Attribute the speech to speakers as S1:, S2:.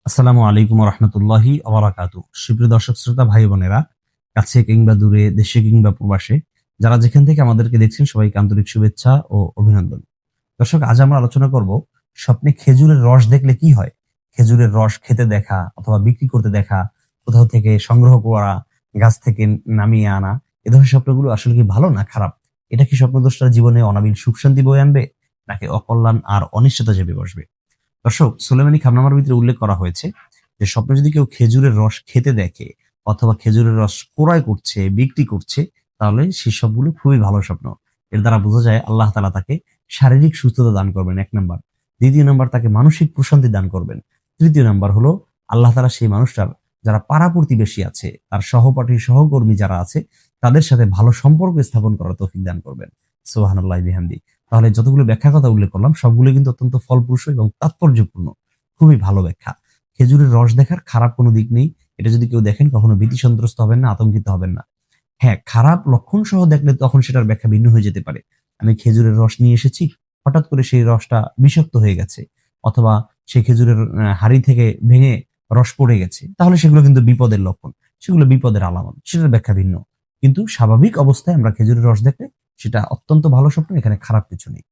S1: আসসালামু আলাইকুম রহমতুল্লাহি আবরাকাতু। সুপ্রিয় দর্শক শ্রোতা ভাই বোনেরা, কাছে কিংবা দূরে, দেশে কিংবা প্রবাসে, যারা যেখান থেকে আমাদেরকে দেখছেন সবাইকে আন্তরিক শুভেচ্ছা ও অভিনন্দন। দর্শক, আজ আমরা আলোচনা করব স্বপ্নে খেজুরের রস দেখলে কি হয়। খেজুরের রস খেতে দেখা অথবা বিক্রি করতে দেখা, কোথাও থেকে সংগ্রহ করা, গাছ থেকে নামিয়ে আনা, এ ধরনের স্বপ্নগুলো আসলে কি ভালো না খারাপ? এটা কি স্বপ্নদ্রষ্টার জীবনে অনাবিল সুখ শান্তি বয়ে আনবে, নাকি অকল্যাণ আর অনিশ্চয়তা চেপে বসবে? দর্শক, সুলেমানি খামনামার ভিতরে উল্লেখ করা হয়েছে যে স্বপ্নে যদি কেউ খেজুরের রস খেতে দেখে অথবা খেজুরের রস ক্রয় করছে, বিক্রি করছে, তাহলে সেই সবগুলো খুবই ভালো স্বপ্ন। এর দ্বারা বোঝা যায় আল্লাহ তাআলা তাকে শারীরিক সুস্থতা দান করবেন, এক নাম্বার। দ্বিতীয় নাম্বার, তাকে মানসিক প্রশান্তি দান করবেন। তৃতীয় নাম্বার হলো, আল্লাহ তাআলা সেই মানুষটার যারা পাড়া প্রতিবেশী আছে, তার সহপাঠী সহকর্মী যারা আছে, তাদের সাথে ভালো সম্পর্ক স্থাপন করার তৌফিক দান করবেন। সুবহানাল্লাহি বিহামদি। তাহলে যতগুলো ব্যাখ্যার কথা উল্লেখ করলাম সবগুলো কিন্তু অত্যন্ত ফলপ্রসূ এবং তাৎপর্যপূর্ণ। খুবই ভালো ব্যাখ্যা। খেজুরের রস দেখার খারাপ কোনো দিক নেই। এটা যদি কেউ দেখেন কখনো ভীতি সন্ত্রস্ত হবেন না, আতঙ্কিত হবেন না। হ্যাঁ, খারাপ লক্ষণ সহ দেখলে তখন সেটার ব্যাখ্যা ভিন্ন হয়ে যেতে পারে। আমি খেজুরের রস নিয়ে এসেছি, হঠাৎ করে সেই রসটা বিষাক্ত হয়ে গেছে, অথবা সেই খেজুরের হাড়ি থেকে ভেঙে রস পড়ে গেছে, তাহলে সেগুলো কিন্তু বিপদের লক্ষণ, সেগুলো বিপদের আলামত, সেটার ব্যাখ্যা ভিন্ন। কিন্তু স্বাভাবিক অবস্থায় আমরা খেজুরের রস দেখলে সেটা অত্যন্ত ভালো স্বপ্ন, এখানে খারাপ কিছু নেই।